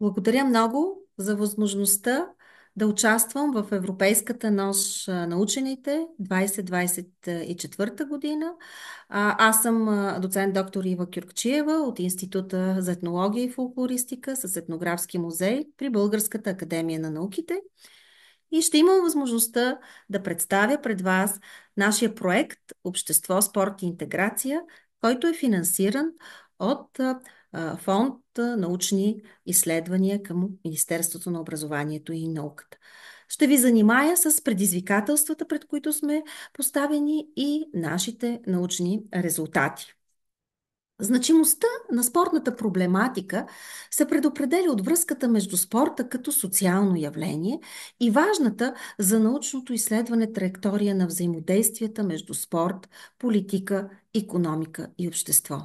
Благодаря много за възможността да участвам в Европейската нощ на учените 2024 година. Аз съм доцент доктор Ива Кюркчиева от Института за етнология и фолклористика с етнографски музей при Българската академия на науките и ще имам възможността да представя пред вас нашия проект Общество, спорт и интеграция, който е финансиран от фонд научни изследвания към Министерството на образованието и науката. Ще ви занимая с предизвикателствата, пред които сме поставени и нашите научни резултати. Значимостта на спортната проблематика се предопределя от връзката между спорта като социално явление и важната за научното изследване траектория на взаимодействията между спорт, политика, икономика и общество.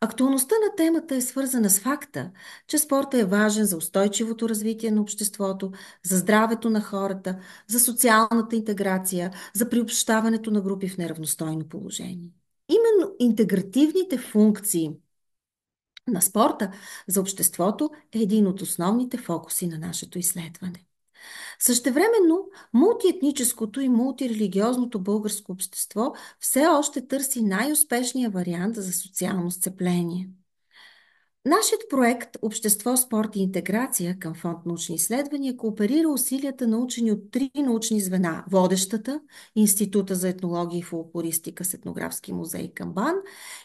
Актуалността на темата е свързана с факта, че спорта е важен за устойчивото развитие на обществото, за здравето на хората, за социалната интеграция, за приобщаването на групи в неравностойно положение. Именно интегративните функции на спорта за обществото е един от основните фокуси на нашето изследване. Същевременно, мултиетническото и мултирелигиозното българско общество все още търси най-успешния вариант за социално сцепление. Нашият проект Общество, спорт и интеграция към Фонд научни изследвания кооперира усилията на учени от три научни звена. Водещата, Института за етнология и фолклористика с етнографски музей към БАН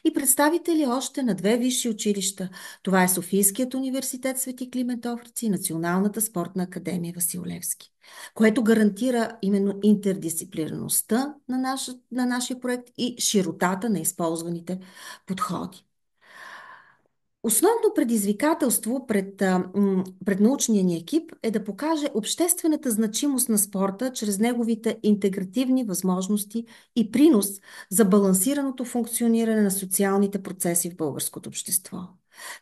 и представители още на две висши училища. Това е Софийският университет Свети Климент Охридски и Националната спортна академия Васил Левски, което гарантира именно интердисциплинарността на нашия проект и широтата на използваните подходи. Основно предизвикателство пред научния ни екип е да покаже обществената значимост на спорта чрез неговите интегративни възможности и принос за балансираното функциониране на социалните процеси в българското общество.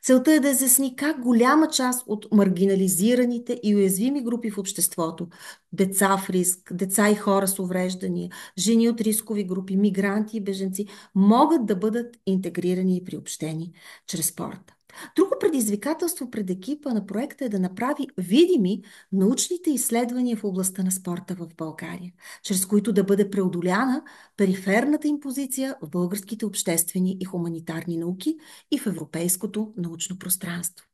Целта е да изясни как голяма част от маргинализираните и уязвими групи в обществото, деца в риск, деца и хора с увреждания, жени от рискови групи, мигранти и беженци, могат да бъдат интегрирани и приобщени чрез спорта. Друго предизвикателство пред екипа на проекта е да направи видими научните изследвания в областта на спорта в България, чрез които да бъде преодоляна периферната им позиция в българските обществени и хуманитарни науки и в европейското научно пространство.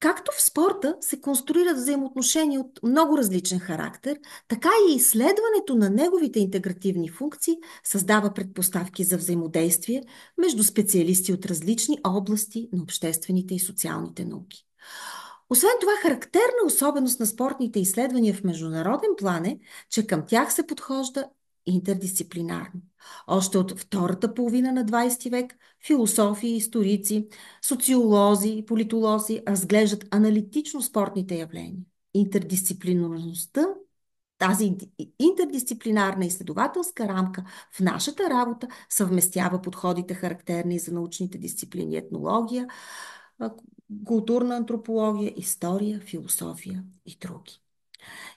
Както в спорта се конструират взаимоотношения от много различен характер, така и изследването на неговите интегративни функции създава предпоставки за взаимодействие между специалисти от различни области на обществените и социалните науки. Освен това, характерна особеност на спортните изследвания в международен план е, че към тях се подхожда интердисциплинарно. Още от втората половина на 20 век философи, историци, социолози и политолози разглеждат аналитично спортните явления. Интердисциплинарността, тази интердисциплинарна изследователска рамка в нашата работа съвместява подходите характерни за научните дисциплини етнология, културна антропология, история, философия и други.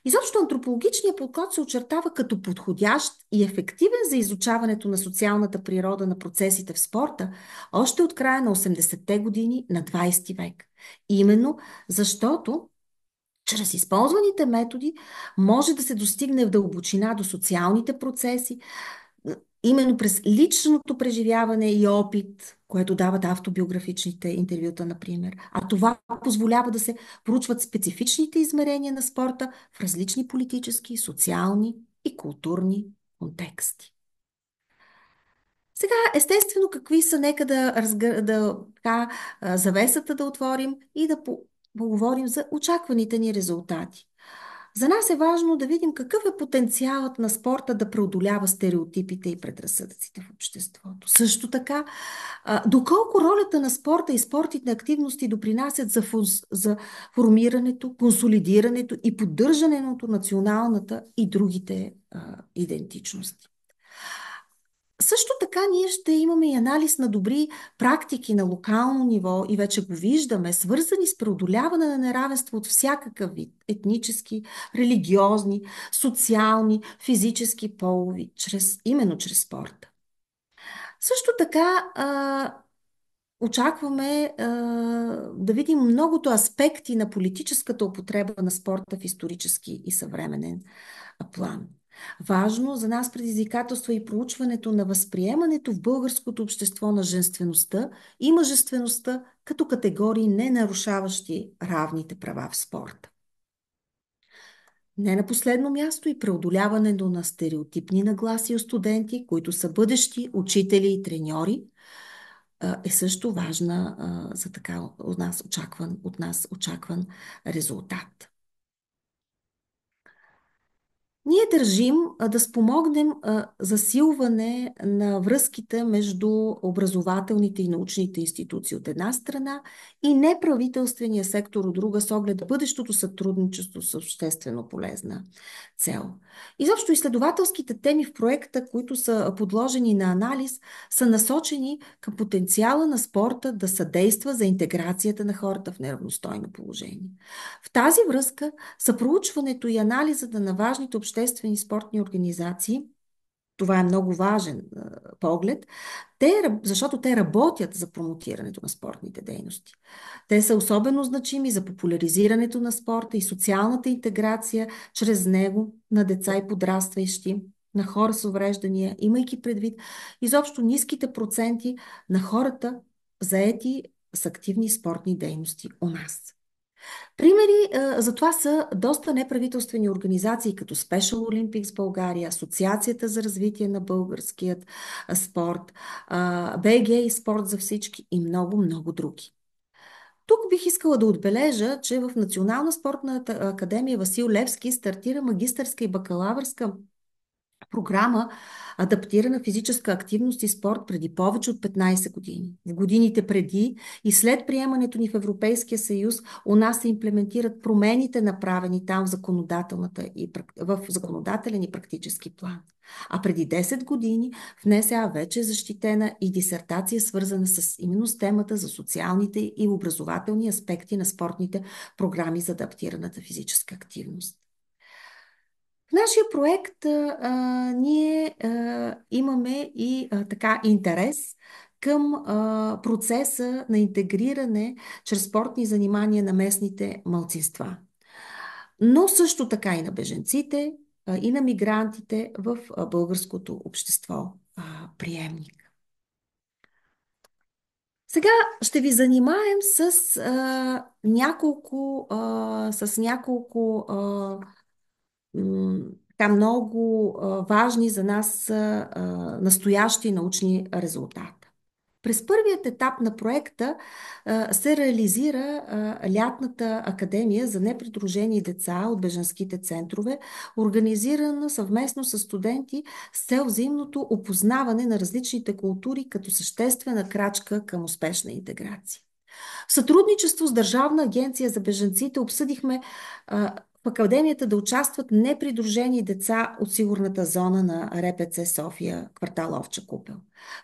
Изобщо антропологичният подход се очертава като подходящ и ефективен за изучаването на социалната природа на процесите в спорта още от края на 80-те години на 20 век. Именно защото чрез използваните методи може да се достигне в дълбочина до социалните процеси, именно през личното преживяване и опит, което дават автобиографичните интервюта, например. А това позволява да се проучват специфичните измерения на спорта в различни политически, социални и културни контексти. Сега, естествено, какви са, нека завесата да отворим и да поговорим за очакваните ни резултати. За нас е важно да видим какъв е потенциалът на спорта да преодолява стереотипите и предразсъдъците в обществото. Също така, доколко ролята на спорта и спортните активности допринасят за формирането, консолидирането и поддържането на националната и другите идентичности. Също така ние ще имаме и анализ на добри практики на локално ниво и вече го виждаме, свързани с преодоляване на неравенство от всякакъв вид, етнически, религиозни, социални, физически, полови, именно чрез спорта. Също така очакваме да видим многото аспекти на политическата употреба на спорта в исторически и съвременен план. Важно за нас предизвикателство е и проучването на възприемането в българското общество на женствеността и мъжествеността като категории, не нарушаващи равните права в спорта. Не на последно място и преодоляването на стереотипни нагласи от студенти, които са бъдещи учители и треньори, е също важна за така от нас очакван резултат. Ние държим да спомогнем засилване на връзките между образователните и научните институции от една страна и неправителствения сектор от друга, с оглед бъдещото сътрудничество с обществено полезна цел. Изобщо изследователските теми в проекта, които са подложени на анализ, са насочени към потенциала на спорта да съдейства за интеграцията на хората в неравностойно положение. В тази връзка съпроучването и анализата на важните обществени спортни организации, това е много важен поглед, защото те работят за промотирането на спортните дейности. Те са особено значими за популяризирането на спорта и социалната интеграция чрез него на деца и подрастващи, на хора с увреждания, имайки предвид изобщо ниските проценти на хората, заети с активни спортни дейности у нас. Примери за това са доста неправителствени организации, като Special Olympics България, Асоциацията за развитие на българският спорт, БГ и спорт за всички и много, много други. Тук бих искала да отбележа, че в Национална спортна академия Васил Левски стартира магистърска и бакалавърска програма адаптирана физическа активност и спорт преди повече от 15 години. В годините преди и след приемането ни в Европейския съюз у нас се имплементират промените, направени там в законодателен и практически план. А преди 10 години в НСА вече е защитена и дисертация, свързана именно с темата за социалните и образователни аспекти на спортните програми за адаптираната физическа активност. В нашия проект ние имаме и така интерес към процеса на интегриране чрез спортни занимания на местните малцинства, но също така и на беженците и на мигрантите в българското общество приемник. Сега ще ви занимаем с няколко така много важни за нас настоящи научни резултати. През първият етап на проекта се реализира лятната академия за непридружени деца от бежанските центрове, организирана съвместно с студенти с цел взаимното опознаване на различните култури като съществена крачка към успешна интеграция. В сътрудничество с Държавна агенция за бежанците обсъдихме в академията да участват непридружени деца от сигурната зона на РПЦ София, квартал Овча купел.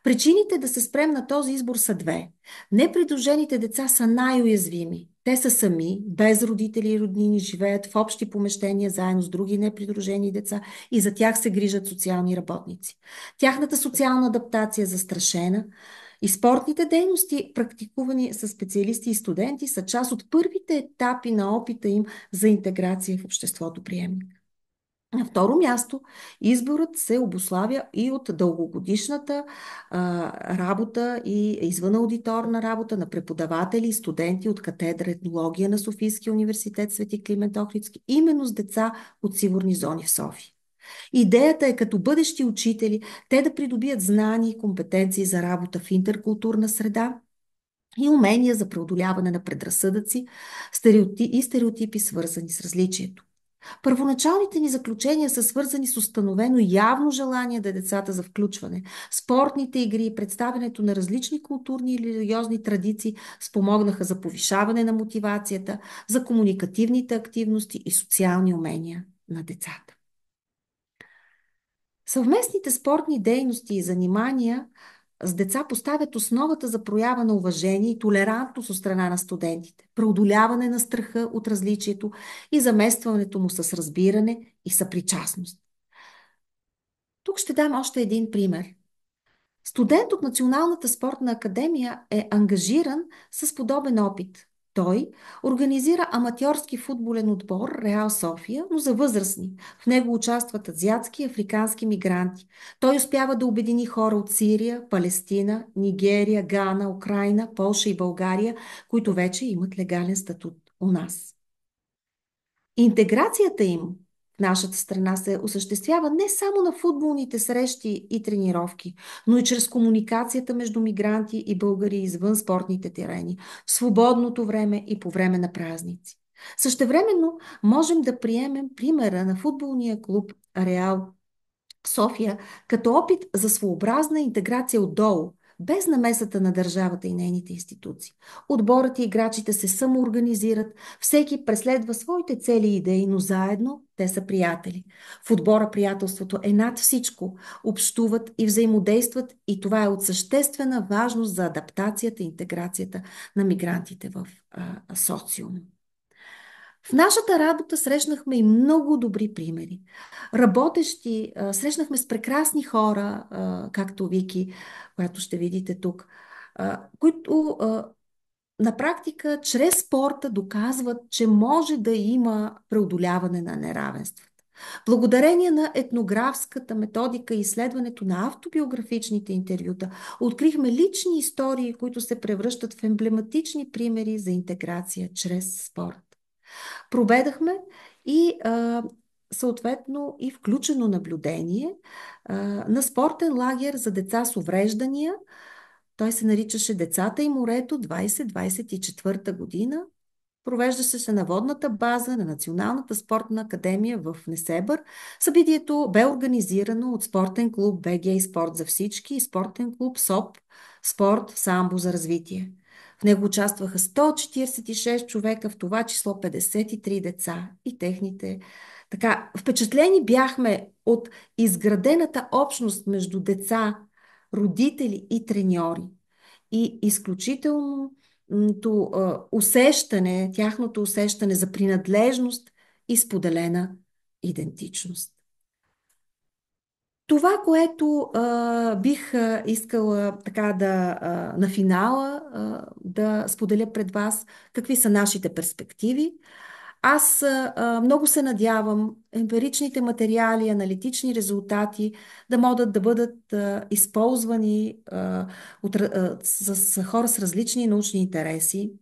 Причините да се спрем на този избор са две. Непридружените деца са най-уязвими. Те са сами, без родители и роднини, живеят в общи помещения заедно с други непридружени деца и за тях се грижат социални работници. Тяхната социална адаптация е застрашена и спортните дейности, практикувани с специалисти и студенти, са част от първите етапи на опита им за интеграция в обществото приемник. На второ място, изборът се обуславя и от дългогодишната работа и извънаудиторна работа на преподаватели и студенти от катедра етнология на Софийския университет Свети Климент Охридски, именно с деца от сигурни зони в София. Идеята е като бъдещи учители те да придобият знания и компетенции за работа в интеркултурна среда и умения за преодоляване на предразсъдъци и стереотипи, свързани с различието. Първоначалните ни заключения са свързани с установено явно желание да децата за включване. Спортните игри и представянето на различни културни или религиозни традиции спомогнаха за повишаване на мотивацията, за комуникативните активности и социални умения на децата. Съвместните спортни дейности и занимания с деца поставят основата за проява на уважение и толерантност от страна на студентите, преодоляване на страха от различието и заместването му с разбиране и съпричастност. Тук ще дам още един пример. Студент от Националната спортна академия е ангажиран с подобен опит. Той организира аматьорски футболен отбор Реал София, но за възрастни. В него участват азиатски и африкански мигранти. Той успява да обедини хора от Сирия, Палестина, Нигерия, Гана, Украина, Полша и България, които вече имат легален статут у нас. Интеграцията им в нашата страна се осъществява не само на футболните срещи и тренировки, но и чрез комуникацията между мигранти и българи извън спортните терени, в свободното време и по време на празници. Същевременно можем да приемем примера на футболния клуб Реал София като опит за своеобразна интеграция отдолу, без намесата на държавата и нейните институции. Отборът и играчите се самоорганизират, всеки преследва своите цели и идеи, но заедно те са приятели. В отбора приятелството е над всичко, общуват и взаимодействат и това е от съществена важност за адаптацията и интеграцията на мигрантите в социума. В нашата работа срещнахме и много добри примери. Работещи, срещнахме с прекрасни хора, както Вики, която ще видите тук, които на практика чрез спорта доказват, че може да има преодоляване на неравенствата. Благодарение на етнографската методика и изследването на автобиографичните интервюта, открихме лични истории, които се превръщат в емблематични примери за интеграция чрез спорт. Проведахме и съответно и включено наблюдение на спортен лагер за деца с увреждания. Той се наричаше Децата и морето 2024 година. Провеждаше се на водната база на Националната спортна академия в Несебър. Събитието бе организирано от спортен клуб БГ и Спорт за всички и спортен клуб СОП Спорт Самбо за развитие. В него участваха 146 човека, в това число 53 деца и техните. Така, впечатлени бяхме от изградената общност между деца, родители и треньори. И изключителното усещане, тяхното усещане за принадлежност и споделена идентичност. Това, което бих искала така на финала да споделя пред вас, какви са нашите перспективи. Аз много се надявам емпиричните материали, аналитични резултати да могат да бъдат използвани с хора с различни научни интереси.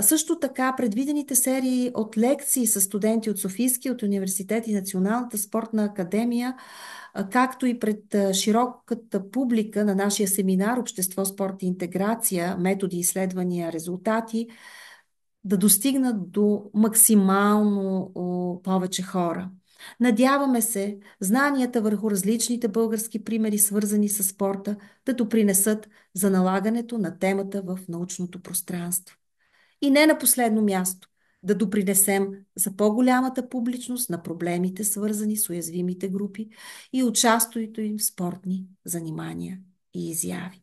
Също така, предвидените серии от лекции с студенти от Софийския, от университет и Националната спортна академия, както и пред широката публика на нашия семинар Общество, спорт и интеграция, методи, изследвания, резултати, да достигнат до максимално повече хора. Надяваме се знанията върху различните български примери, свързани с спорта, да допринесат за налагането на темата в научното пространство. И не на последно място, да допринесем за по-голямата публичност на проблемите, свързани с уязвимите групи и участието им в спортни занимания и изяви.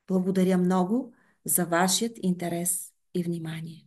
Благодаря много за вашият интерес и внимание.